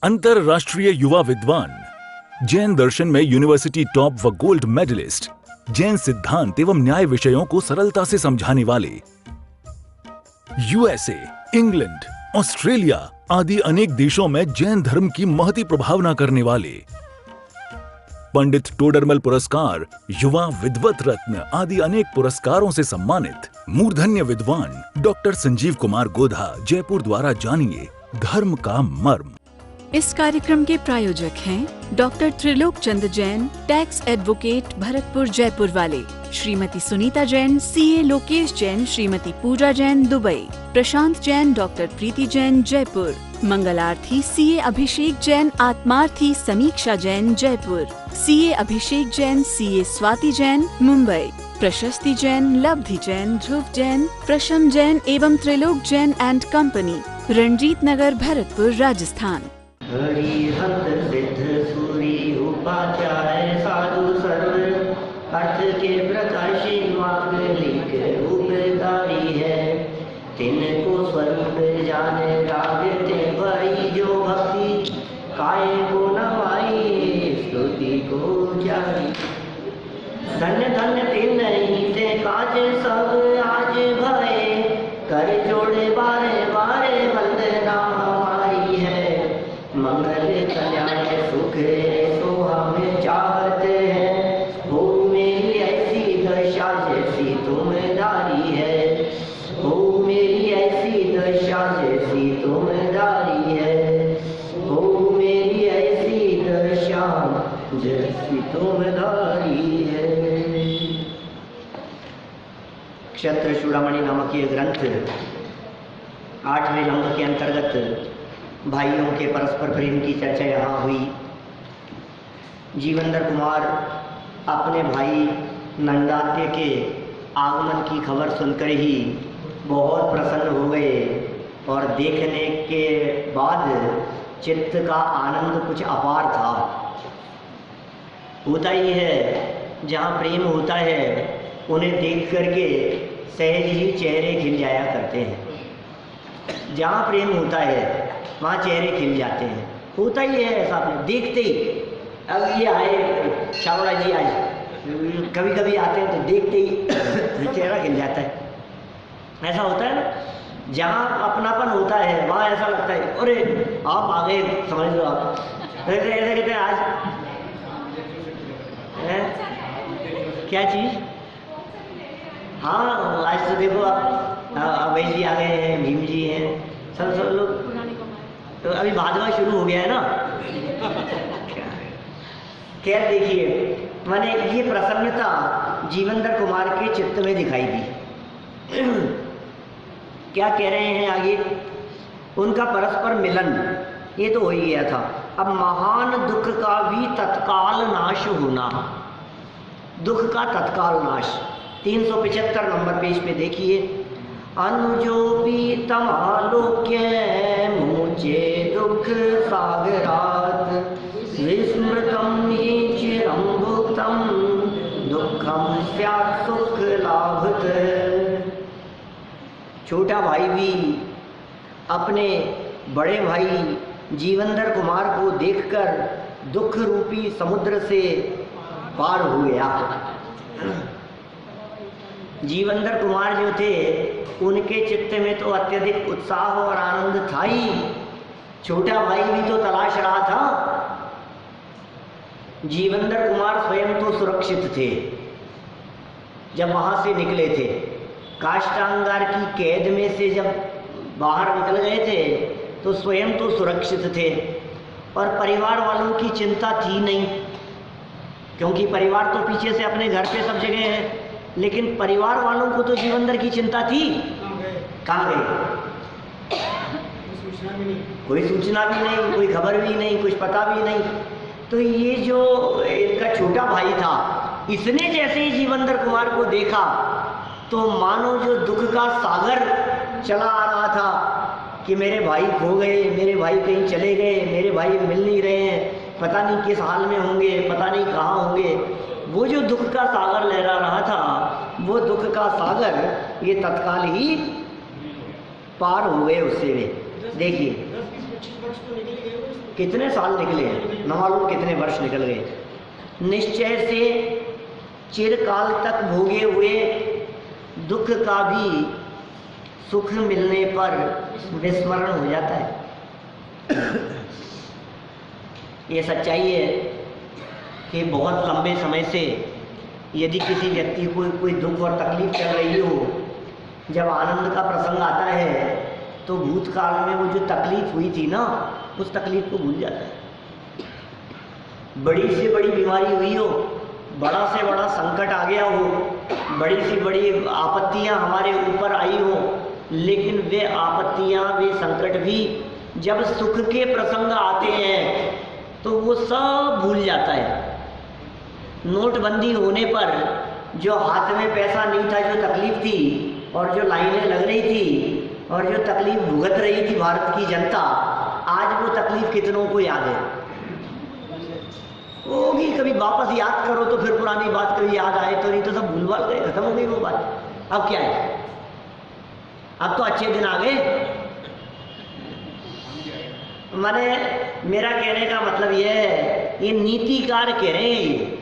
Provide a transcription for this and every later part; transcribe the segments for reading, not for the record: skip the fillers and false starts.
अंतरराष्ट्रीय युवा विद्वान, जैन दर्शन में यूनिवर्सिटी टॉप व गोल्ड मेडलिस्ट, जैन सिद्धांत एवं न्याय विषयों को सरलता से समझाने वाले, यूएसए, इंग्लैंड, ऑस्ट्रेलिया आदि अनेक देशों में जैन धर्म की महती प्रभावना करने वाले, पंडित टोडरमल पुरस्कार, युवा विद्वत रत्न आदि अनेक पुरस्कारों से सम्मानित मूर्धन्य विद्वान डॉक्टर संजीव कुमार गोधा जयपुर द्वारा जानिए धर्म का मर्म। इस कार्यक्रम के प्रायोजक हैं doctor Trilok Chand Jain, tax advocate, Bharatpur Jaipur वाले, श्रीमती सुनीता जैन, सीए लोकेश जैन, श्रीमती पूजा जैन, दुबई, प्रशांत जैन, डॉक्टर प्रीति जैन, जयपुर, मंगलार्थी सीए अभिषेक जैन, आत्मार्थी समीक्षा जैन, जयपुर, सीए अभिषेक जैन, सीए स्वाति जैन, मुंबई, प्रशस्ति जैन, लब्धि जैन, ध्रुव जैन, प्रशम जैन एवं त्रिलोक जैन एंड कंपनी, रणजीत नगर, भरतपुर, राजस्थान। हरिहंत सिद्ध सूरी उपाध्याय साधु सर्व अर्थ के प्रकाशी मांगलिक रूपधारी है। तिनको स्वरूप जाने रागते भाई जो भक्ति काय को नवाई स्तुति को जारी। धन्य धन्य तिन ही ते काज सब आज भय कर जोड़े बारे बारे वंदना हमारी है। मंगल कल्याण सुख तो हमें चाहते हैं, हो मेरी ऐसी दशा जैसी तुम धारी है, हो मेरी ऐसी दशा जैसी तुम धारी है, हो मेरी ऐसी दशा जैसी तुम धारी है। क्षत्र चूड़ामणि नामक ये ग्रंथ 8वें लंब के अंतर्गत भाइयों के परस्पर प्रेम की चर्चा यहाँ हुई। जीवंदर कुमार अपने भाई नंदात्य के आगमन की खबर सुनकर ही बहुत प्रसन्न हो गए और देखने के बाद चित्त का आनंद कुछ अपार था। होता ही है जहाँ प्रेम होता है उन्हें देख करके सहज ही चेहरे खिल जाया करते हैं। जहाँ प्रेम होता है वहाँ चेहरे खिल जाते हैं। होता ही है ऐसा, आपने देखते ही। अब ये आए शावड़ा जी आज कभी कभी आते हैं तो देखते ही चेहरा खिल जाता है। ऐसा होता है ना, जहाँ अपनापन होता है वहाँ ऐसा लगता है अरे आप आ गए, समझ लो आप। ऐसे कहते हैं आज है? क्या चीज़? हाँ आज तो देखो आप अभय जी आ गए हैं, भीम जी हैं, सब लोग। तो अभी भादवा शुरू हो गया है ना। खैर देखिए, मैंने ये प्रसन्नता जीवंदर कुमार के चित्त में दिखाई दी। क्या कह रहे हैं आगे? उनका परस्पर मिलन ये तो हो ही गया था। अब महान दुख का भी तत्काल नाश होना, दुख का तत्काल नाश 375 नंबर पेज पे देखिए। अनुजो भी तमालोक्य मुझे दुख सागरात विस्मृतम ही चिरम भुक्तम दुखम स्यात् सुख लाभत। छोटा भाई भी अपने बड़े भाई जीवंदर कुमार को देखकर दुख रूपी समुद्र से पार हो गया। जीवंदर कुमार जो थे उनके चित्त में तो अत्यधिक उत्साह और आनंद था ही। छोटा भाई भी तो तलाश रहा था। जीवंदर कुमार स्वयं तो सुरक्षित थे जब वहां से निकले थे। काष्ठांगार की कैद में से जब बाहर निकल गए थे तो स्वयं तो सुरक्षित थे और परिवार वालों की चिंता थी नहीं, क्योंकि परिवार तो पीछे से अपने घर पे सब जगह है। लेकिन परिवार वालों को तो जीवंदर की चिंता थी। कहाँ गए? कोई सूचना भी नहीं, कोई खबर भी नहीं, कुछ पता भी नहीं। तो ये जो इनका छोटा भाई था, इसने जैसे ही जीवंदर कुमार को देखा तो मानो जो दुख का सागर चला आ रहा था कि मेरे भाई खो गए, मेरे भाई कहीं चले गए, मेरे भाई मिल नहीं रहे हैं, पता नहीं किस हाल में होंगे, पता नहीं कहाँ होंगे। वो जो दुख का सागर लहरा रहा था, वो दुख का सागर ये तत्काल ही पार हो गए उससे वे। देखिए 10-20-25 वर्ष तो निकल गए। कितने साल निकले हैं, न मालूम कितने वर्ष निकल गए। निश्चय से चिरकाल तक भोगे हुए दुख का भी सुख मिलने पर विस्मरण हो जाता है। ये सच्चाई है कि बहुत लंबे समय से यदि किसी व्यक्ति को कोई दुख और तकलीफ चल रही हो, जब आनंद का प्रसंग आता है तो भूतकाल में वो जो तकलीफ हुई थी ना, उस तकलीफ को भूल जाता है। बड़ी से बड़ी बीमारी हुई हो, बड़ा से बड़ा संकट आ गया हो, बड़ी से बड़ी आपत्तियां हमारे ऊपर आई हो, लेकिन वे आपत्तियां, वे संकट भी जब सुख के प्रसंग आते हैं तो वो सब भूल जाता है। नोटबंदी होने पर जो हाथ में पैसा नहीं था, जो तकलीफ थी और जो लाइनें लग रही थी और जो तकलीफ भुगत रही थी भारत की जनता, आज वो तकलीफ कितनों को याद है? होगी, कभी वापस याद करो तो फिर पुरानी बात कभी याद आए तो, नहीं तो सब भूल भाल गए, खत्म हो गई वो बात। अब क्या है? अब तो अच्छे दिन आ गए। माने मेरा कहने का मतलब यह है, ये नीतिकार कह रहे हैं,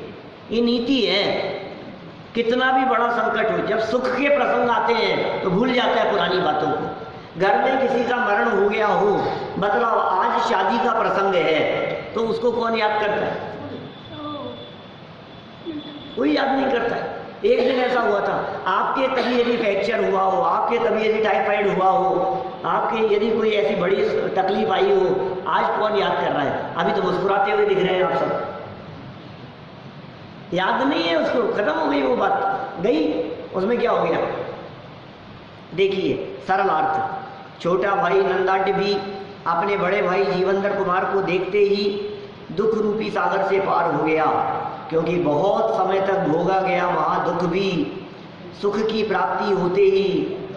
ये नीति है। कितना भी बड़ा संकट हो, जब सुख के प्रसंग आते हैं तो भूल जाता है पुरानी बातों को। घर में किसी का मरण हो गया हो, बतलाओ आज शादी का प्रसंग है, तो उसको कौन याद करता है? कोई याद नहीं करता है। एक दिन ऐसा हुआ था, आपके कभी यदि फ्रैक्चर हुआ हो, आपके कभी यदि टाइफाइड हुआ हो, आपके यदि कोई ऐसी बड़ी तकलीफ आई हो, आज कौन याद कर रहा है? अभी तो मुस्कुराते हुए दिख रहे हैं आप सब। याद नहीं है उसको, खत्म हो गई वो बात, गई, उसमें क्या हो गया? देखिए सरल अर्थ, छोटा भाई नंदाड भी अपने बड़े भाई जीवंदर कुमार को देखते ही दुख रूपी सागर से पार हो गया, क्योंकि बहुत समय तक भोगा गया महादुख भी सुख की प्राप्ति होते ही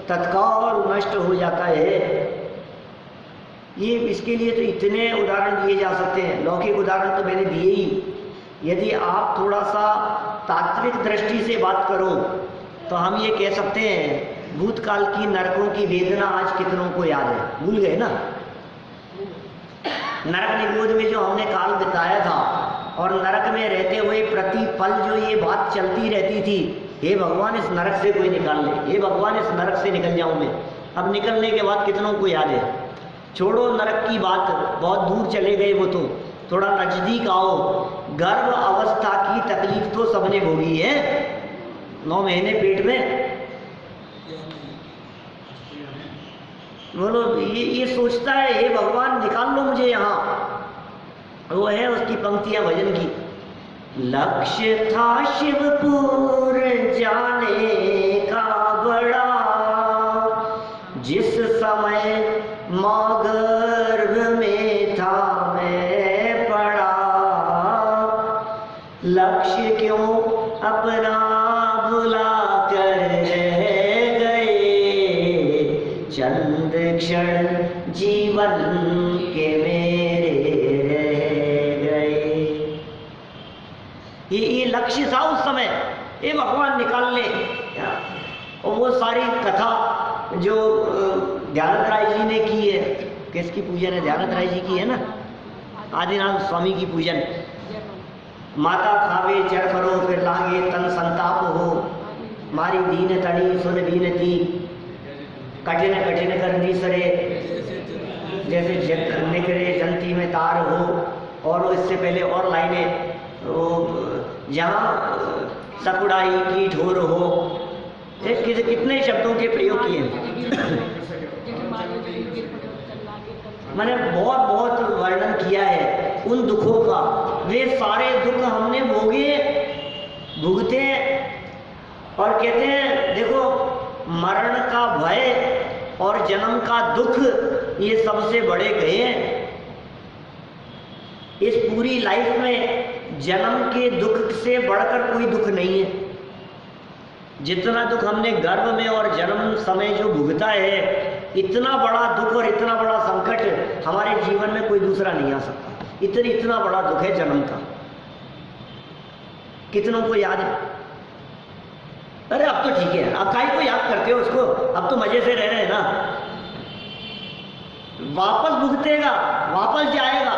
तत्काल नष्ट हो जाता है। ये इसके लिए तो इतने उदाहरण दिए जा सकते हैं, लौकिक उदाहरण तो मैंने दिए ही। यदि आप थोड़ा सा तात्विक दृष्टि से बात करो तो हम ये कह सकते हैं, भूतकाल की नरकों की वेदना आज कितनों को याद है? भूल गए ना। नरक निगोद में जो हमने काल बिताया था और नरक में रहते हुए प्रति पल जो ये बात चलती रहती थी, हे भगवान इस नरक से कोई निकाल ले, हे भगवान इस नरक से निकल जाऊं मैं। अब निकलने के बाद कितनों को याद है? छोड़ो नरक की बात, बहुत दूर चले गए वो, तो थोड़ा नजदीक आओ। गर्भ अवस्था की तकलीफ तो सबने भोगी है, 9 महीने पेट में। बोलो ये सोचता है हे भगवान निकाल लो मुझे यहाँ। वो है उसकी पंक्तियां भजन की, लक्ष्य था शिवपुर जाने का बड़ा, जिस समय माँ गर्भ में था मैं पड़ा, लक्ष्य क्यों अपना भुला कर रह गए, चंद क्षण जीवन के मेरे रह गए। ये लक्ष्य था उस समय, ये भगवान निकाल ले। और वो सारी कथा जो ध्यानत राय जी ने की है, किसकी पूजन है? ध्यानत राय जी की है ना, आदिनाथ स्वामी की पूजन। माता खावे चर करो फिर लागे तन संताप हो, मारी दीन तड़ी सुन बीनती, कठिन कठिन करनी सरे, जैसे निकरे जंती में तार हो। और इससे पहले और लाइनें, जहाँ सकुड़ाई की ठोर हो, कितने शब्दों के प्रयोग किए हैं। मैंने बहुत बहुत वर्णन किया है उन दुखों का। वे सारे दुख हमने भुगते और कहते हैं देखो, मरण का भय और जन्म का दुख ये सबसे बड़े गए हैं। इस पूरी लाइफ में जन्म के दुख से बढ़कर कोई दुख नहीं है। जितना दुख हमने गर्भ में और जन्म समय जो भुगता है, इतना बड़ा दुख और इतना बड़ा संकट हमारे जीवन में कोई दूसरा नहीं आ सकता। इतना बड़ा दुख है जन्म का। कितनों को याद है? अरे अब तो ठीक है, अब काहे को याद करते हो उसको, अब तो मजे से रह रहे हैं ना। वापस भुगतेगा, वापस जाएगा,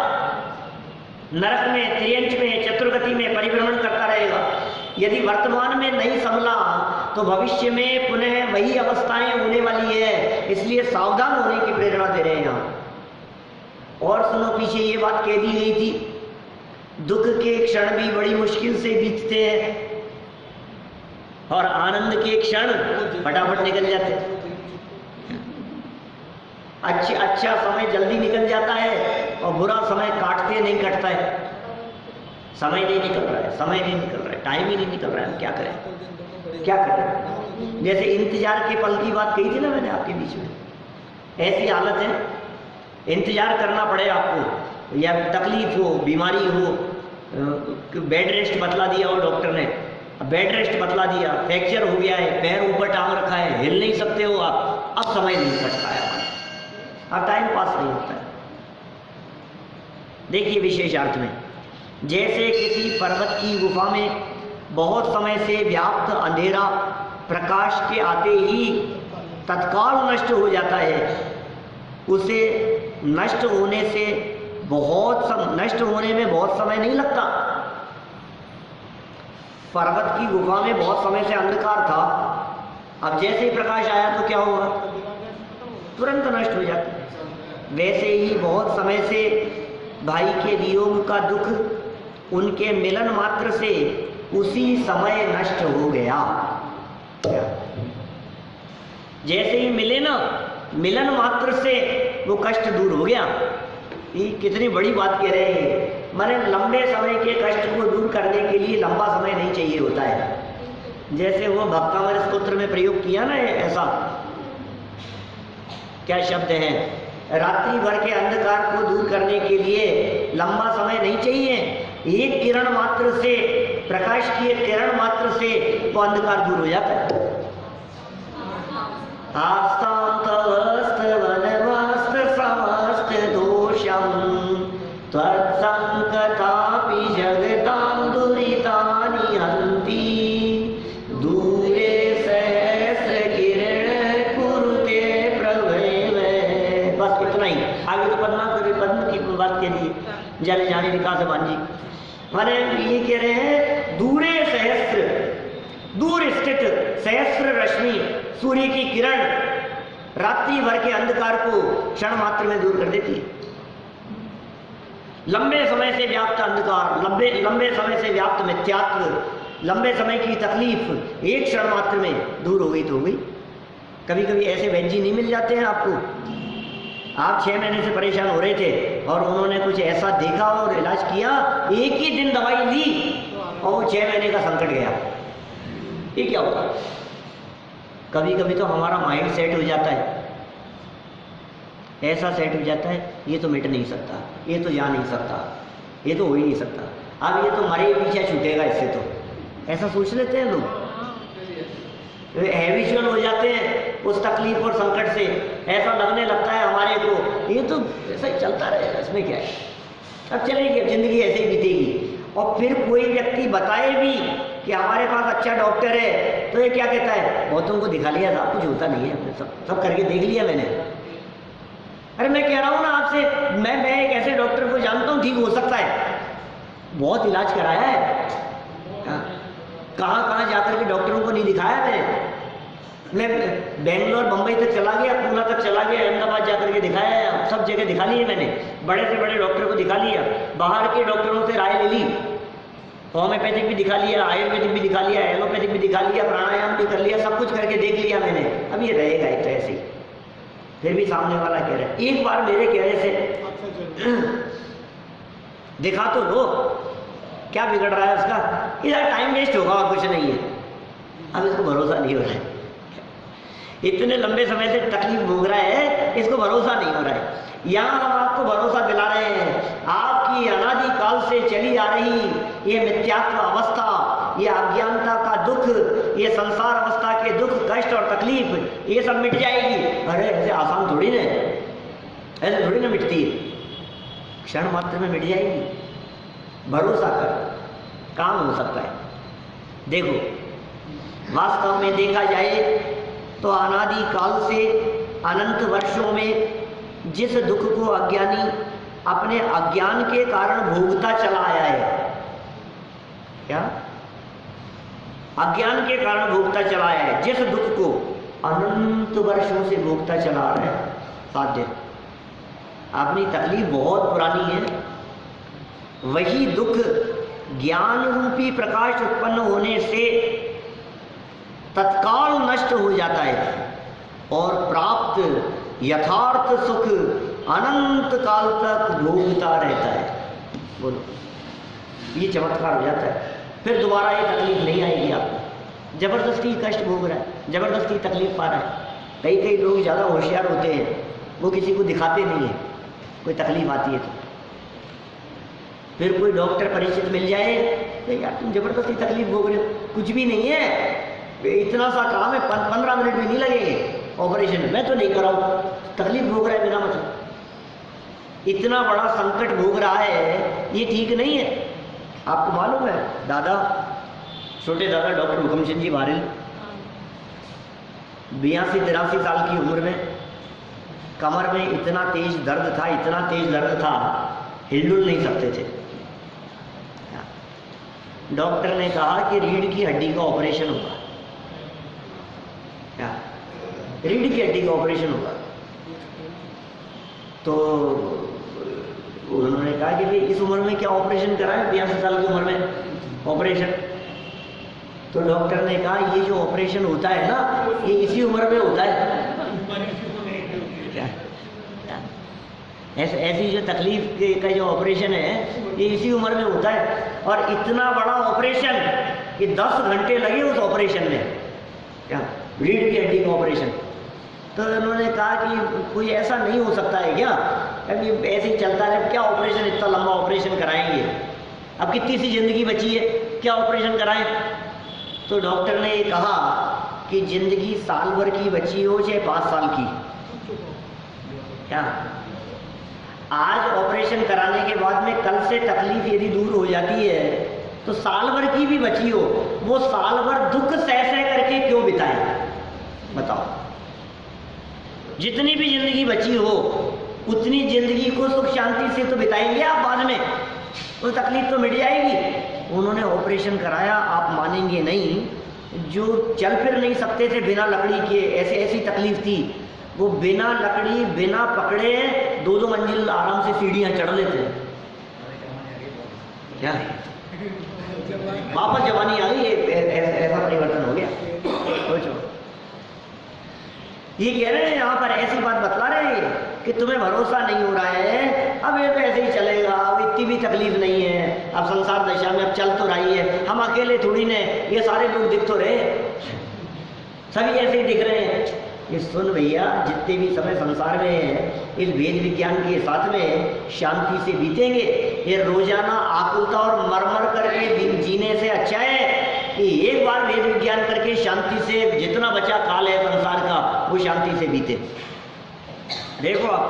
नरक में, त्रियंच में, चतुर्गति में परिभ्रमण करता रहेगा। यदि वर्तमान में नहीं संभला तो भविष्य में पुनः वही अवस्थाएं होने वाली है, इसलिए सावधान होने की प्रेरणा दे रहे हैं यहाँ। और सुनो, पीछे ये बात कह दी गई थी, दुख के क्षण भी बड़ी मुश्किल से बीतते हैं और आनंद के क्षण फटाफट निकल जाते हैं। अच्छा समय जल्दी निकल जाता है और बुरा समय काटते नहीं कटता है। समय नहीं निकल रहा है, समय नहीं निकल रहा है, टाइम ही नहीं निकल रहा है, हम क्या करें, क्या करें। जैसे इंतजार के पल की बात कही थी ना मैंने आपके बीच में, ऐसी हालत है, इंतजार करना पड़े आपको, या तकलीफ हो, बीमारी हो, बेड रेस्ट बतला दिया हो डॉक्टर ने, बेड रेस्ट बतला दिया, फ्रैक्चर हो गया है, पैर ऊपर टांग रखा है, हिल नहीं सकते हो आप, अब समय नहीं कटता है, अब टाइम पास नहीं होता है। देखिए विशेष अर्थ में, जैसे किसी पर्वत की गुफा में बहुत समय से व्याप्त अंधेरा प्रकाश के आते ही तत्काल नष्ट हो जाता है, उसे नष्ट होने में बहुत समय नहीं लगता। पर्वत की गुफा में बहुत समय से अंधकार था, अब जैसे ही प्रकाश आया तो क्या होगा, तुरंत नष्ट हो जाता है। वैसे ही बहुत समय से भाई के वियोग का दुख उनके मिलन मात्र से उसी समय नष्ट हो गया। जैसे ही मिले ना, मिलन मात्र से वो कष्ट दूर हो गया। ये कितनी बड़ी बात कह रहे हैं, माने लंबे समय के कष्ट को दूर करने के लिए लंबा समय नहीं चाहिए होता है। जैसे वो भक्तामृत स्तोत्र में प्रयोग किया ना, ऐसा क्या शब्द है, रात्रि भर के अंधकार को दूर करने के लिए लंबा समय नहीं चाहिए, एक किरण मात्र से, प्रकाश की एक किरण मात्र से वो अंधकार दूर हो जाता है। आस्तांतस्त वनमस्त समस्त दोषम त्वत्संकतापि जगतां दुरितानि हन्ति दूरे सहस्र किरण कुरुते प्रभव। बस इतना ही, आगे तो पद्म की बात के लिए जल जाने विकास बांझी, माने ये कह रहे हैं दूरे सहस्र, दूर स्थित सहस्र रश्मि सूर्य की किरण रात्रि भर के अंधकार को क्षण मात्र में दूर कर देती है। लंबे समय से व्याप्त अंधकार, लंबे समय से व्याप्त मिथ्यात्व, लंबे समय की तकलीफ एक क्षण मात्र में दूर हो गई तो हो गई। कभी कभी ऐसे वैद्य नहीं मिल जाते हैं आपको, आप 6 महीने से परेशान हो रहे थे और उन्होंने कुछ ऐसा देखा और इलाज किया, एक ही दिन दवाई ली और वो 6 महीने का संकट गया। ये क्या होगा? कभी कभी तो हमारा माइंड सेट हो जाता है, ऐसा सेट हो जाता है, ये तो मिट नहीं सकता, ये तो जा नहीं सकता, ये तो हो ही नहीं सकता, अब ये तो मरे पीछे छूटेगा इससे, तो ऐसा सोच लेते हैं लोग, हैबिचुअल हो जाते हैं उस तकलीफ और संकट से। ऐसा लगने लगता है हमारे को ये तो ऐसा ही चलता रहेगा, इसमें क्या है, अब चलेगी, अब जिंदगी ऐसे ही बीतेगी। और फिर कोई व्यक्ति बताए भी कि हमारे पास अच्छा डॉक्टर है, तो ये क्या कहता है, बहुतों को दिखा लिया साहब, कुछ होता नहीं है, सब करके देख लिया मैंने। अरे मैं कह रहा हूँ ना आपसे, मैं एक ऐसे डॉक्टर को जानता हूँ, ठीक हो सकता है, बहुत इलाज कराया है, कहाँ कहाँ जाकर के डॉक्टरों को नहीं दिखाया मैं बेंगलोर बम्बई तक चला गया, पूना तक चला गया, अहमदाबाद जाकर के दिखाया है, सब जगह दिखा लिए मैंने, बड़े से बड़े डॉक्टर को दिखा लिया, बाहर के डॉक्टरों से राय ले ली, होम्योपैथिक भी दिखा लिया, आयुर्वेदिक भी दिखा लिया, एलोपैथिक भी दिखा लिया, प्राणायाम भी कर लिया, सब कुछ करके देख लिया मैंने। अब ये रहेगा एक तो ऐसे ही, फिर भी सामने वाला कह रहा है, एक बार मेरे कहने से दिखा तो लो, क्या बिगड़ रहा है उसका, इधर टाइम वेस्ट होगा और कुछ नहीं है। अब इसको भरोसा नहीं हो रहा है, इतने लंबे समय से तकलीफ भोग रहा है, इसको भरोसा नहीं हो रहा है। यहाँ हम आपको भरोसा दिला रहे हैं, आपकी अनादि काल से चली आ रही ये मिथ्यात्व अवस्था, ये अज्ञानता का दुख, ये संसार अवस्था के दुख, कष्ट और तकलीफ, ये सब मिट जाएगी। अरे ऐसे आसान थोड़ी ना, ऐसे थोड़ी ना मिटती है, क्षण मात्र में मिट जाएगी, भरोसा कर, काम हो सकता है। देखो वास्तव में देखा जाए तो अनादि काल से अनंत वर्षों में जिस दुख को अज्ञानी अपने अज्ञान के कारण भोगता चला आया है। क्या? अज्ञान के कारण भोगता चला आया है। जिस दुख को अनंत वर्षों से भोगता चला आ रहा है, साध्य अपनी तकलीफ बहुत पुरानी है, वही दुख ज्ञान रूपी प्रकाश उत्पन्न होने से तत्काल नष्ट हो जाता है और प्राप्त यथार्थ सुख अनंत काल तक भोगता रहता है। बोलो, ये चमत्कार हो जाता है। फिर दोबारा ये तकलीफ नहीं आएगी आपको। जबरदस्ती कष्ट भोग रहा है, जबरदस्ती तकलीफ पा रहा है। कई कई लोग ज़्यादा होशियार होते हैं, वो किसी को दिखाते नहीं है कोई तकलीफ आती है तो। फिर कोई डॉक्टर परिचित मिल जाए, तो यार तुम जबरदस्ती तकलीफ भोग रहे हो, कुछ भी नहीं है, इतना सा काम है, 15 मिनट भी नहीं लगेंगे ऑपरेशन में, मैं तो नहीं कराऊँ, तकलीफ भोग रहा है बिना मतलब। इतना बड़ा संकट भोग रहा है, ये ठीक नहीं है। आपको मालूम है, दादा, छोटे दादा डॉक्टर हुकम चंद जी बारिल 82-83 साल की उम्र में कमर में इतना तेज दर्द था, इतना तेज दर्द था, हिलडुल नहीं सकते थे। डॉक्टर ने कहा कि रीढ़ की हड्डी का ऑपरेशन होगा। क्या? रीढ़ की हड्डी का ऑपरेशन होगा। तो उन्होंने कहा कि भाई इस उम्र में क्या ऑपरेशन कराएं, 82 साल की उम्र में ऑपरेशन। तो डॉक्टर ने कहा ये जो ऑपरेशन होता है ना, ये इसी उम्र में होता है। ऐसी जो तकलीफ का जो ऑपरेशन है, ये इसी उम्र में होता है। और इतना बड़ा ऑपरेशन कि 10 घंटे लगे उस ऑपरेशन में, क्या? रीढ़ की हड्डी का ऑपरेशन। तो उन्होंने कहा कि कोई ऐसा नहीं हो सकता है क्या, अभी ऐसे ही चलता रहे, क्या ऑपरेशन, इतना लंबा ऑपरेशन कराएंगे, अब कितनी सी ज़िंदगी बची है, क्या ऑपरेशन कराएं? तो डॉक्टर ने ये कहा कि ज़िंदगी साल भर की बची हो चाहे 5 साल की, क्या आज ऑपरेशन कराने के बाद में कल से तकलीफ यदि दूर हो जाती है तो साल भर की भी बची हो, वो साल भर दुख सह करके क्यों बिताए? बताओ। जितनी भी जिंदगी बची हो उतनी जिंदगी को सुख शांति से तो बिताएंगे आप बाद में, वो तकलीफ तो मिट जाएगी। उन्होंने ऑपरेशन कराया, आप मानेंगे नहीं, जो चल फिर नहीं सकते थे बिना लकड़ी के, ऐसी तकलीफ थी, वो बिना लकड़ी बिना पकड़े 2-2 मंजिल आराम से सीढ़ियां चढ़ लेते हैं। क्या वापस जवानी आ गई, ऐसा परिवर्तन हो गया। सोचो, ये कह रहे हैं यहाँ पर ऐसी बात बतला रहे हैं कि तुम्हें भरोसा नहीं हो रहा है, अब ये तो ऐसे ही चलेगा, अब इतनी भी तकलीफ नहीं है, अब संसार दशा में अब चल तो रही है, हम अकेले थोड़ी ने, ये सारे लोग दिख तो रहे, सभी ऐसे ही दिख रहे हैं। ये सुन भैया, जितने भी समय संसार में है इस वेद विज्ञान के साथ में शांति से बीतेंगे। ये रोजाना आकुलता और मर करके जीने से अच्छा है कि एक बार वेद विज्ञान करके शांति से जितना बचा काल है संसार का वो शांति से बीते। देखो आप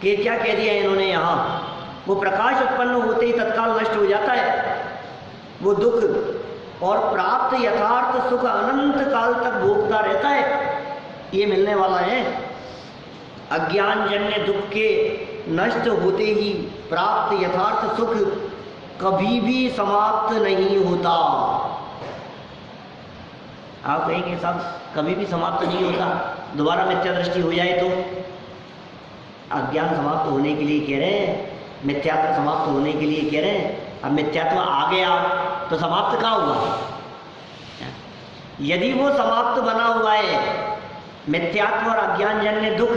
कि क्या कह दिया इन्होंने यहाँ, वो प्रकाश उत्पन्न होते ही तत्काल नष्ट हो जाता है वो दुख, और प्राप्त यथार्थ सुख अनंत काल तक भोगता रहता है। ये मिलने वाला है। अज्ञान जन्य दुख के नष्ट होते ही प्राप्त यथार्थ सुख कभी भी समाप्त नहीं होता। आप कहेंगे साहब कभी भी समाप्त नहीं होता, दोबारा मिथ्या दृष्टि हो जाए तो? अज्ञान समाप्त होने के लिए कह रहे हैं, मिथ्यात्व समाप्त होने के लिए कह रहे हैं। अब मिथ्यात्व आ गया तो समाप्त कहाँ हुआ? यदि वो समाप्त बना हुआ है मिथ्यात्व और अज्ञान जन्य दुख,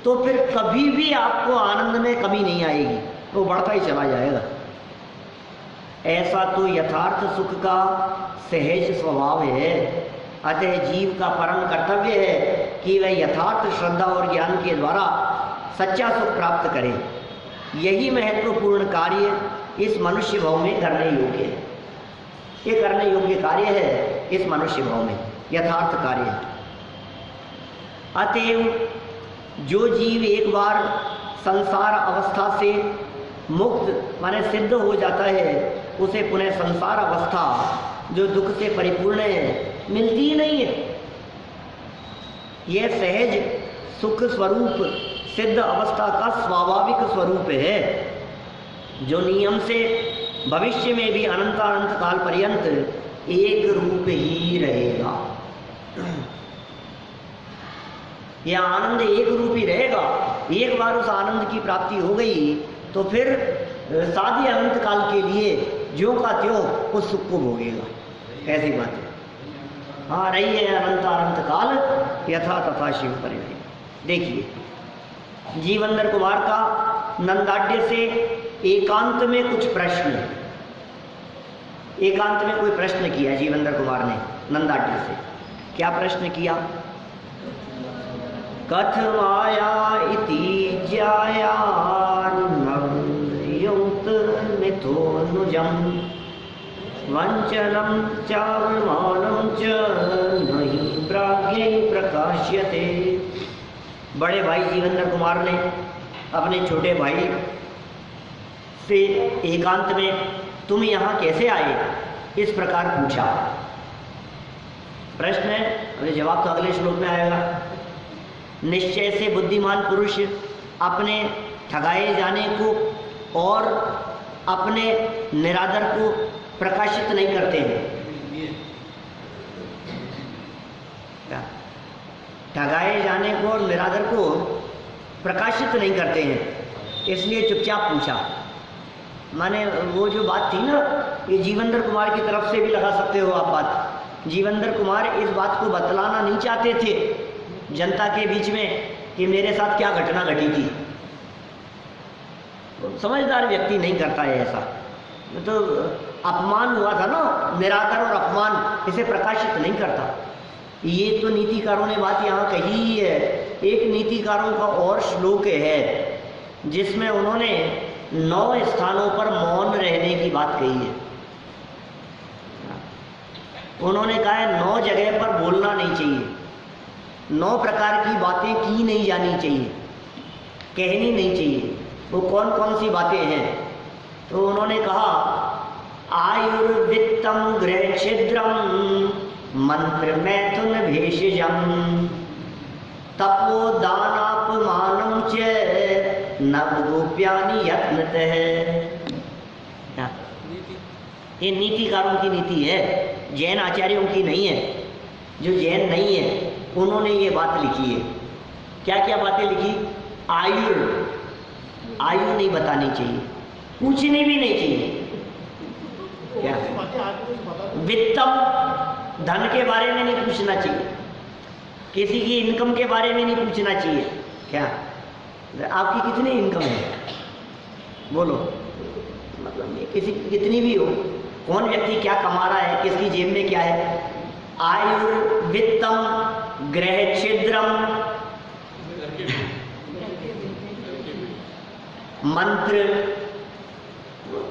तो फिर कभी भी आपको आनंद में कमी नहीं आएगी, वो बढ़ता ही चला जाएगा। ऐसा तो यथार्थ सुख का सहज स्वभाव है। अतः जीव का परम कर्तव्य है कि वह यथार्थ श्रद्धा और ज्ञान के द्वारा सच्चा सुख प्राप्त करे। यही महत्वपूर्ण कार्य इस मनुष्य भाव में करने योग्य है। ये करने योग्य कार्य है इस मनुष्य भाव में, यथार्थ कार्य। अतएव जो जीव एक बार संसार अवस्था से मुक्त माने सिद्ध हो जाता है, उसे पुनः संसार अवस्था जो दुख से परिपूर्ण है मिलती ही नहीं है। यह सहज सुख स्वरूप सिद्ध अवस्था का स्वाभाविक स्वरूप है, जो नियम से भविष्य में भी अनंत अनंत काल पर्यंत एक रूप ही रहेगा। यह आनंद एक रूप ही रहेगा। एक बार उस आनंद की प्राप्ति हो गई तो फिर साधे अनंत काल के लिए ज्यों का त्यों उस सुख को भोगेगा। ऐसी बात है। हाँ, रही है अनंत अनंत काल यथा तथा शिव परिणय। देखिए जीवंदर कुमार का नंदाढ्य से एकांत में कुछ प्रश्न, एकांत में कोई प्रश्न किया जीवंदर कुमार ने नंदाढ्य से। क्या प्रश्न किया? कथमाया इति ज्याया नवयुक्त मिथोनुजम वंचनम चावमानं च नहि प्राज्ञै प्रकाश्यते। बड़े भाई जीवंदर कुमार ने अपने छोटे भाई से एकांत में तुम यहाँ कैसे आए इस प्रकार पूछा। प्रश्न है, अरे जवाब तो अगले श्लोक में आएगा। निश्चय से बुद्धिमान पुरुष अपने ठगाए जाने को और अपने निरादर को प्रकाशित नहीं करते हैं। ठगाए जाने को और निरादर को प्रकाशित नहीं करते हैं, इसलिए चुपचाप पूछा। माने वो जो बात थी ना, ये जीवंदर कुमार की तरफ से भी लगा सकते हो आप बात। जीवंदर कुमार इस बात को बतलाना नहीं चाहते थे जनता के बीच में कि मेरे साथ क्या घटना घटी थी। समझदार व्यक्ति नहीं करता है ऐसा। तो अपमान हुआ था ना, निरादर और अपमान, इसे प्रकाशित नहीं करता। ये तो नीतिकारों ने बात यहाँ कही ही है। एक नीतिकारों का और श्लोक है जिसमें उन्होंने 9 स्थानों पर मौन रहने की बात कही है। उन्होंने कहा है 9 जगह पर बोलना नहीं चाहिए, 9 प्रकार की बातें की नहीं जानी चाहिए, कहनी नहीं चाहिए। वो कौन कौन सी बातें हैं? तो उन्होंने कहा आयुर्वित्तम गृह छिद्रम मंत्र मैथुन भेषजम तपोदानापमानं च नवगोप्यानि यत्नतः। ये नीतिकारों की नीति है, जैन आचार्यों की नहीं है। जो जैन नहीं है उन्होंने ये बात लिखी है। क्या क्या बातें लिखी? आयु नहीं बतानी चाहिए, पूछनी भी नहीं चाहिए। क्या? वित्तम, धन के बारे में नहीं पूछना चाहिए, किसी की इनकम के बारे में नहीं पूछना चाहिए। क्या आपकी कितनी इनकम है बोलो, मतलब किसी कितनी भी हो, कौन व्यक्ति क्या कमा रहा है, किसकी जेब में क्या है। आयुर्वित्तम गृह छिद्रम मंत्र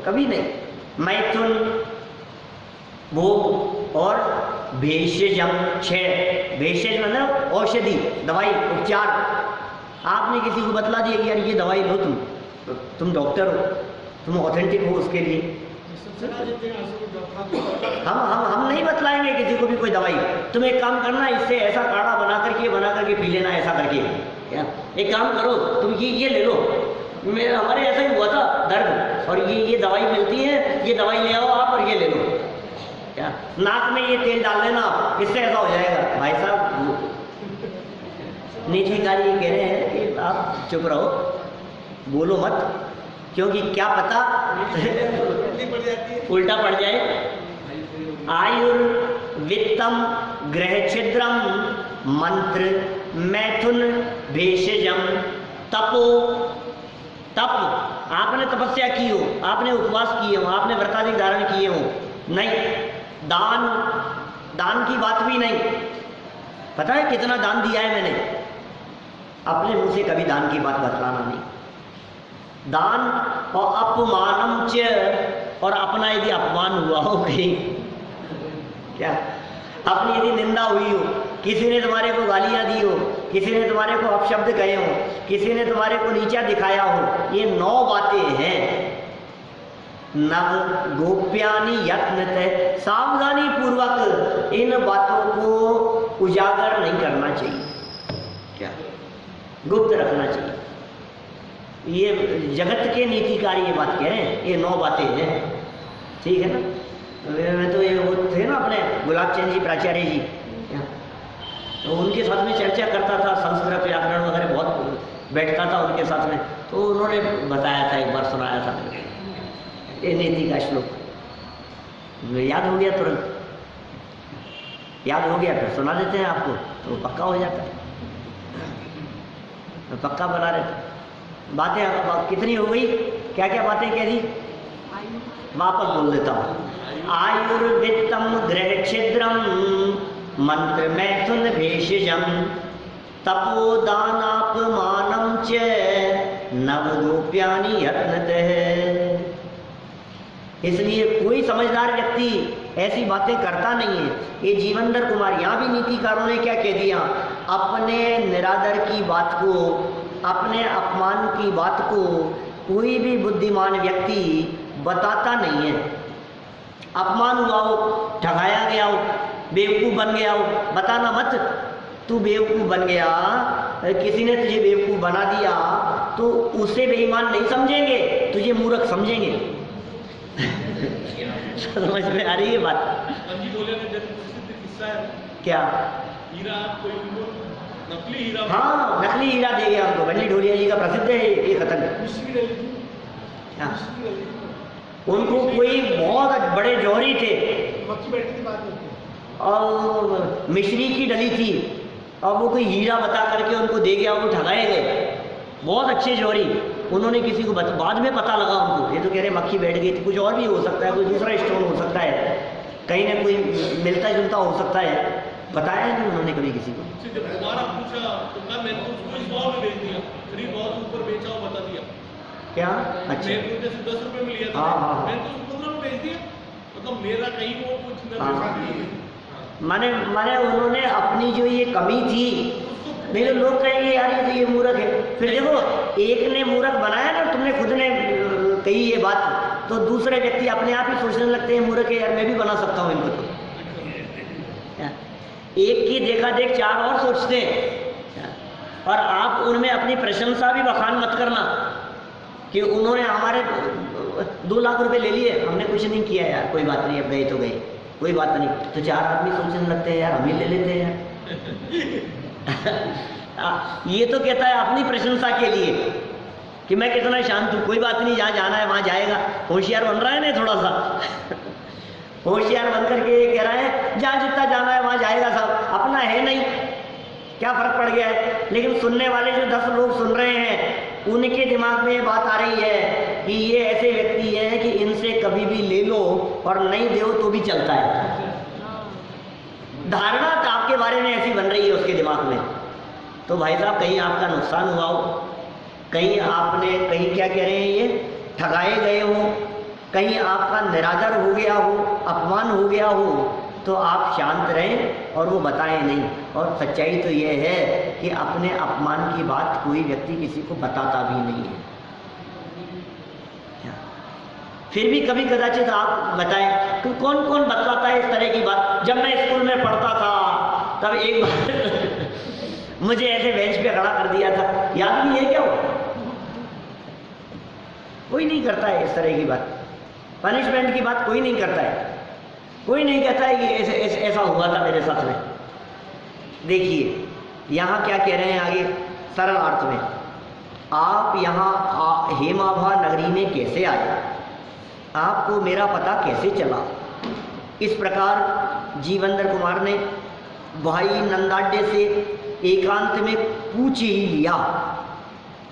कभी नहीं, मैथुन भोग और भेषजम 6। भेषज मतलब औषधि, दवाई, उपचार। आपने किसी को बतला दिया कि यार ये दवाई लो, तुम डॉक्टर हो, तुम ऑथेंटिक हो उसके लिए। हम नहीं बतलाएंगे किसी को भी कोई दवाई। तुम एक काम करना, इससे ऐसा काढ़ा बना करके पी लेना, ऐसा करके। क्या एक काम करो, तुम ये ले लो, हमारे ऐसा ही हुआ था दर्द, और ये दवाई मिलती है, ये दवाई ले आओ आप और ये ले लो। क्या नाक में ये तेल डाल लेना, इससे ऐसा हो जाएगा। भाई साहब नीतिकार ये कह रहे हैं कि आप चुप रहो, बोलो मत, क्योंकि क्या पता उल्टा पड़ जाए। आयुर्वित्तम गृह छिद्रम मंत्र मैथुन भेषजम तपो। तप, आपने तपस्या की हो, आपने उपवास किए हो, आपने व्रतादि धारण किए हो, नहीं। दान की बात भी नहीं। पता है कितना दान दिया है मैंने? अपने मुंह से कभी दान की बात बतलाना नहीं। दान और अपमानम च, और अपना यदि अपमान हुआ हो कहीं, क्या अपनी यदि निंदा हुई हो, किसी ने तुम्हारे को गालियां दी हो, किसी ने तुम्हारे को अपशब्द कहे हो, किसी ने तुम्हारे को नीचा दिखाया हो, ये 9 बातें हैं। नव गोप्यानि यत्नतः, सावधानी पूर्वक इन बातों को उजागर नहीं करना चाहिए। क्या गुप्त रखना चाहिए। ये जगत के नीतिकारी ये बात कह रहे हैं, ये 9 बातें हैं, ठीक है ना। मैं तो ये वो थे ना अपने गुलाब चंद जी प्राचार्य जी, तो उनके साथ में चर्चा करता था, संस्कृत व्याकरण वगैरह बहुत बैठता था उनके साथ में, तो उन्होंने बताया था, एक बार सुनाया था मेरे को ये नीति का श्लोक, याद हो गया, तुरंत याद हो गया, फिर सुना देते हैं आपको तो पक्का हो जाता है, तो पक्का बना रहे थे। बातें कितनी हो गई, क्या क्या बातें कह दी, वापस बोल देता हूँ। आयुर्वित्तम गृह छिद्रम मंत्र मैथुन भेषजम तपोदानापमानम च नवदोप्यानि यत्नतः। इसलिए कोई समझदार व्यक्ति ऐसी बातें करता नहीं है। ये जीवनधर कुमार, यहाँ भी नीतिकारों ने क्या कह दिया, अपने निरादर की बात को, अपने अपमान की बात को कोई भी बुद्धिमान व्यक्ति बताता नहीं है। अपमान हुआ हो, ठगाया गया हो, बेवकूफ़ बन गया हो, बताना मत। तू बेवकूफ़ बन गया, किसी ने तुझे बेवकूफ़ बना दिया तो उसे बेईमान नहीं समझेंगे, तुझे मूर्ख समझेंगे। समझ में आ रही है बात? क्या हीरा, कोई नकली हीरा, हाँ नकली हीरा दे गया हमको, बंडी ढोलिया जी का प्रसिद्ध है ये कथन। हाँ, उनको कोई बहुत बड़े जौहरी थे और मिश्री की डली थी, और वो कोई हीरा बता करके उनको दे गया, वो ठगाए गए, बहुत अच्छे जौहरी। उन्होंने किसी को बाद में पता लगा उनको, ये तो कह रहे मक्खी बैठ गई थी, कुछ और भी हो सकता है, कोई दूसरा स्टोन हो सकता है, कहीं ना कोई मिलता जुलता हो सकता है, बताया नहीं उन्होंने कभी किसी को। जब दोबारा पूछा तो कहा मैंने तो उसको 100 में बेच दिया, करीब बहुत ऊपर बेचा और बता दिया। क्या? अच्छा, मैंने जैसे 10 रुपए में लिया था, हाँ। मैंने तो उसको 15 में बेच दिया, मतलब मेरा कहीं वो कुछ न हाँ। माने उन्होंने अपनी जो ये कमी थी, नहीं तो लोग कहेंगे यार ये तो ये मूर्ख है। फिर देखो, एक ने मूर्ख बनाया ना, तुमने खुद ने कही ये बात, तो दूसरे व्यक्ति अपने आप ही सोचने लगते हैं मूर्ख है यार, मैं भी बना सकता हूँ इनको। तो एक की देखा देख 4 और सोचते हैं, और आप उनमें अपनी प्रशंसा भी बखान मत करना कि उन्होंने हमारे 2 लाख रुपए ले लिए, हमने कुछ नहीं किया यार, कोई बात नहीं, अब गए तो गए, कोई बात नहीं। तो 4 आदमी सोचने लगते हैं यार हम ही ले लेते हैं। ये तो कहता है अपनी प्रशंसा के लिए कि मैं कितना शांत हूँ, कोई बात नहीं, जहाँ जाना है वहाँ जाएगा। होशियार बन रहा है ना थोड़ा सा, होशियार बन करके ये कह रहा है जहाँ जितना जाना है वहाँ जाएगा, सब अपना है नहीं, क्या फर्क पड़ गया है। लेकिन सुनने वाले जो 10 लोग सुन रहे हैं, उनके दिमाग में ये बात आ रही है कि ये ऐसे व्यक्ति हैं कि इनसे कभी भी ले लो और नहीं दो तो भी चलता है। धारणा आपके बारे में ऐसी बन रही है उसके दिमाग में। तो भाई साहब, कहीं आपका नुकसान हुआ हो, कहीं आपने, कहीं क्या कह रहे हैं ये, ठगाए गए हो, कहीं आपका निरादर हो गया हो, अपमान हो गया हो, तो आप शांत रहें और वो बताएं नहीं। और सच्चाई तो ये है कि अपने अपमान की बात कोई व्यक्ति किसी को बताता भी नहीं है। फिर भी कभी कदाचित आप बताएं कि कौन कौन बतलाता है इस तरह की बात। जब मैं स्कूल में पढ़ता था तब एक बार मुझे ऐसे बेंच पे खड़ा कर दिया था, याद भी है क्या? वो कोई नहीं करता है इस तरह की बात, पनिशमेंट की बात कोई नहीं करता है, कोई नहीं कहता है कि ऐसा हुआ था मेरे साथ में। देखिए यहाँ क्या कह रहे हैं आगे सरल अर्थ में, आप यहाँ हेमाभा नगरी में कैसे आए, आपको मेरा पता कैसे चला। इस प्रकार जीवनधर कुमार ने भाई नंदाड्य से एकांत में पूछ ही लिया,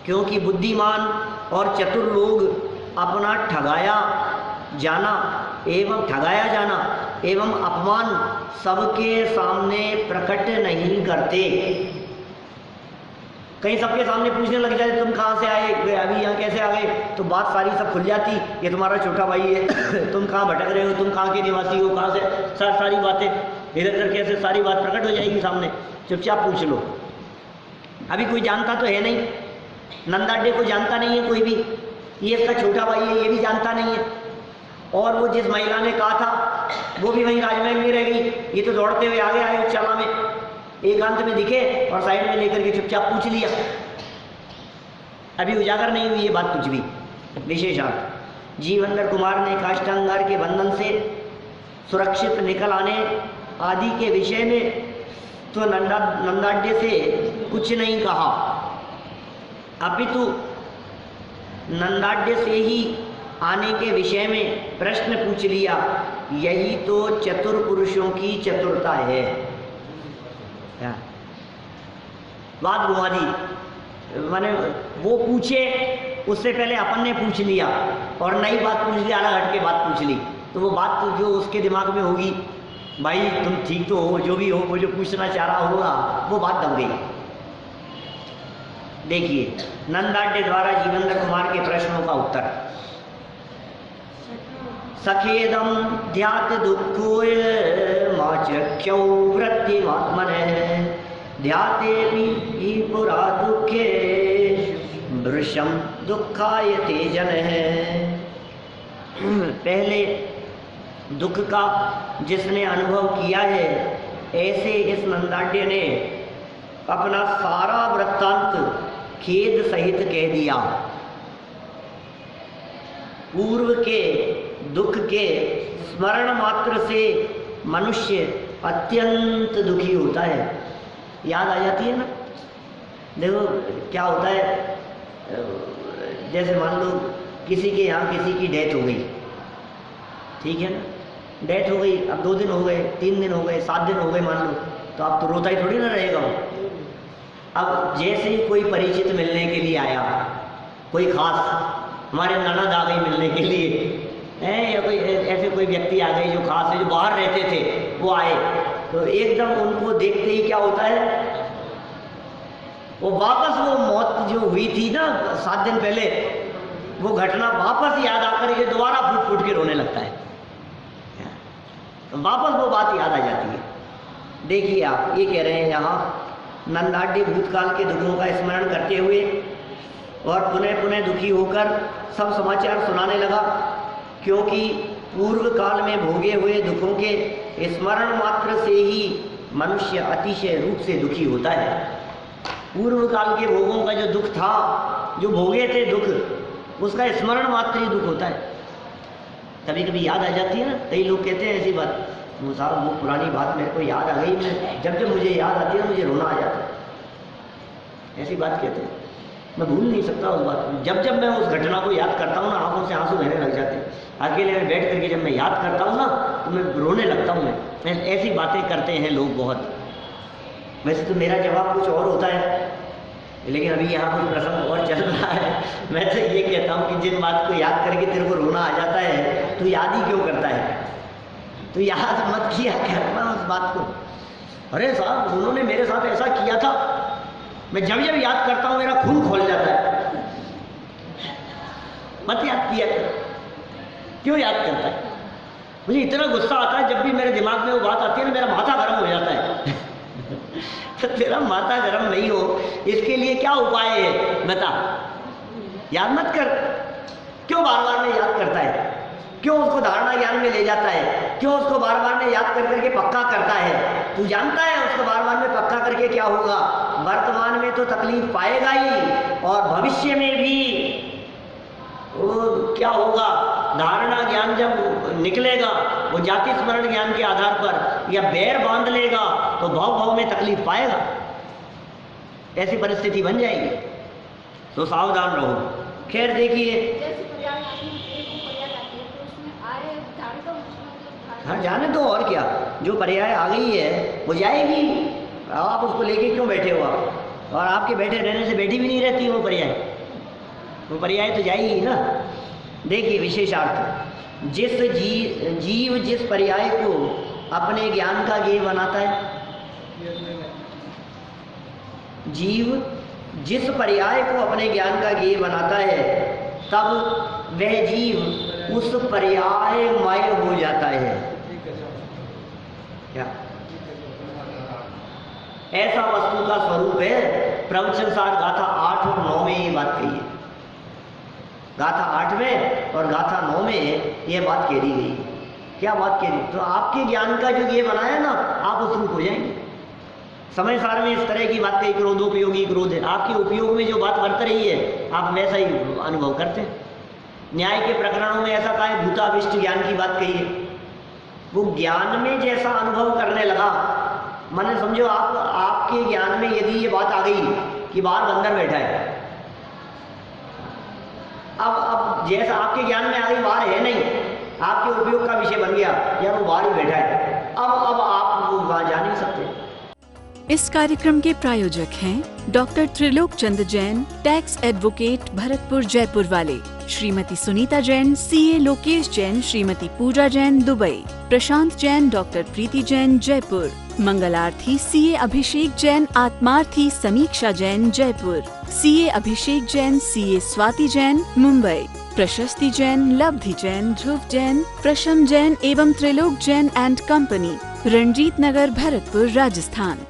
क्योंकि बुद्धिमान और चतुर लोग अपना ठगाया जाना एवं अपमान सबके सामने प्रकट नहीं करते। कहीं सबके सामने पूछने लग जाए तुम कहाँ से आए, अभी यहाँ कैसे आ गए, तो बात सारी सब खुल जाती, ये तुम्हारा छोटा भाई है, तुम कहाँ भटक रहे हो, तुम कहाँ के निवासी हो, कहाँ से, सारी बातें इधर उधर कैसे सारी बात प्रकट हो जाएगी सामने। चुपचाप पूछ लो। अभी कोई जानता तो है नहीं, नंदाड्डे को जानता नहीं है कोई भी, ये इसका छोटा भाई है ये भी जानता नहीं है, और वो जिस महिला ने कहा था वो भी वहीं राजमहल में रह गई। ये तो दौड़ते हुए आगे आए उच्चाला में, एकांत में दिखे और साइड में लेकर के चुपचाप पूछ लिया। अभी उजागर नहीं हुई ये बात कुछ भी। विशेषार्थ जीवेंद्र कुमार ने काष्ठांगार के बंधन से सुरक्षित निकल आने आदि के विषय में तो नंदाढ्य से कुछ नहीं कहा, अपितु नंदाढ्य से ही आने के विषय में प्रश्न पूछ लिया। यही तो चतुर पुरुषों की चतुरता है। बात घुमा दी, माने वो पूछे उससे पहले अपन ने पूछ लिया और नई बात पूछ ली, अलग हट के बात पूछ ली, तो वो बात तो जो उसके दिमाग में होगी, भाई तुम ठीक तो हो, जो भी हो, वो जो पूछना चाह रहा होगा वो बात दब गई। देखिए नंदाढ्य द्वारा जीवेंद्र कुमार के प्रश्नों का उत्तर। सखेदम ध्यात दुःखोय माचख्यौ वृत्तिमात्मनः ध्याते भी पुरा दुःखे वृषम दुःखाय तेजनः। पहले दुख का जिसने अनुभव किया है, ऐसे इस नंदाढ्य ने अपना सारा वृत्तांत खेद सहित कह दिया। पूर्व के दुख के स्मरण मात्र से मनुष्य अत्यंत दुखी होता है। याद आ जाती है ना। देखो क्या होता है, जैसे मान लो किसी के यहाँ किसी की डेथ हो गई, ठीक है ना, डेथ हो गई, अब 2 दिन हो गए, 3 दिन हो गए, 7 दिन हो गए मान लो, तो अब तो रोता ही थोड़ी ना रहेगा वो। अब जैसे ही कोई परिचित मिलने के लिए आया, कोई खास हमारे ननद आ गई मिलने के लिए है, या कोई ऐसे कोई व्यक्ति आ गई जो खास है, जो बाहर रहते थे, वो आए, तो एकदम उनको देखते ही क्या होता है, वो वापस वो मौत जो हुई थी ना 7 दिन पहले, वो घटना वापस याद आकर के दोबारा फूट फूट के रोने लगता है। वापस वो बात याद आ जाती है। देखिए आप ये कह रहे हैं यहाँ, नंदाढ्य भूतकाल के दुखों का स्मरण करते हुए और पुनः पुनः दुखी होकर सब समाचार सुनाने लगा, क्योंकि पूर्व काल में भोगे हुए दुखों के स्मरण मात्र से ही मनुष्य अतिशय रूप से दुखी होता है। पूर्व काल के भोगों का जो दुख था, जो भोगे थे दुख, उसका स्मरण मात्र ही दुख होता है। कभी कभी याद आ जाती है ना, कई लोग कहते हैं ऐसी बात, वो साहब वो पुरानी बात मेरे को याद आ गई, मैं जब जब मुझे याद आती है ना मुझे रोना आ जाता है, ऐसी बात कहते हैं। मैं भूल नहीं सकता उस बात को। जब जब मैं उस घटना को याद करता हूँ ना, आंखों से आंसू बहने लग जाते हैं। अकेले में बैठ करके जब मैं याद करता हूँ ना, तो मैं रोने लगता हूँ। मैं ऐसी बातें करते हैं लोग बहुत। वैसे तो मेरा जवाब कुछ और होता है, लेकिन अभी यहाँ कुछ प्रसंग और चल रहा है। मैं तो ये कहता हूँ कि जिन बात को याद करके तेरे को रोना आ जाता है, तो याद ही क्यों करता है? तो याद मत किया करना उस बात को। अरे साहब उन्होंने मेरे साथ ऐसा किया था, मैं जब जब याद करता हूँ मेरा खून खोल जाता है। मत याद किया कर। क्यों याद करता है? मुझे इतना गुस्सा आता है जब भी मेरे दिमाग में वो बात आती है ना, मेरा माथा गर्म हो जाता है। तो तेरा माथा गर्म नहीं हो इसके लिए क्या उपाय है बता? याद मत कर। क्यों बार बार में याद करता है? क्यों उसको धारणा ज्ञान में ले जाता है? क्यों उसको बार बार में याद कर करके पक्का करता है? तू जानता है उसको बार बार में पक्का करके क्या होगा? वर्तमान में तो तकलीफ पाएगा ही, और भविष्य में भी वो क्या होगा? धारणा ज्ञान जब निकलेगा, वो जाति स्मरण ज्ञान के आधार पर या बैर बांध लेगा, तो भाव भाव में तकलीफ पाएगा। ऐसी परिस्थिति बन जाएगी, तो सावधान रहो। खैर देखिए, हाँ जाने दो, और क्या, जो पर्याय आ गई है वो जाएगी। आप उसको लेके क्यों बैठे हो आप? और आपके बैठे रहने से बैठी भी नहीं रहती वो पर्याय तो जाएगी ना। देखिए विशेषार्थ, जीव जिस पर्याय को अपने ज्ञान का गेय बनाता है, जीव जिस पर्याय को अपने ज्ञान का गेय बनाता है, तब वह जीव उस पर्यायमय हो जाता है। क्या ऐसा वस्तु का स्वरूप है? प्रवचन सार गाथा 8 और 9 में ये बात कही है। गाथा 8 में और गाथा 9 में ये बात कह दी गई। क्या बात कह दी? तो आपके ज्ञान का जो ये बनाया ना, आप उस रूप हो जाएंगे। समय सार में इस तरह की बात कही, क्रोधोपयोगी क्रोध है, आपके उपयोग में जो बात वर्त रही है आप वैसा ही अनुभव करते हैं। न्याय के प्रकरणों में ऐसा कहा है, भूताविष्ट ज्ञान की बात कही है, वो ज्ञान में जैसा अनुभव करने लगा, माने समझो आपके ज्ञान में यदि ये बात आ गई कि बाहर बंदर बैठा है, अब जैसा आपके ज्ञान में आ गई बाहर है नहीं, आपके उपयोग का विषय बन गया यार वो बाहर ही बैठा है, अब आप वहां जा नहीं सकते। इस कार्यक्रम के प्रायोजक हैं doctor Trilok Chand Jain, tax advocate, Bharatpur Jaipur वाले, श्रीमती सुनीता जैन, सीए लोकेश जैन, श्रीमती पूजा जैन, दुबई, प्रशांत जैन, डॉक्टर प्रीति जैन, जयपुर, मंगलार्थी सीए अभिषेक जैन, आत्मार्थी समीक्षा जैन, जयपुर, सीए अभिषेक जैन, सीए स्वाति जैन, मुंबई, प्रशस्ति जैन, लब्धि जैन, ध्रुव जैन, प्रशम जैन एवं Trilok Jain and company, Ranjit Nagar, Bharatpur, Rajasthan.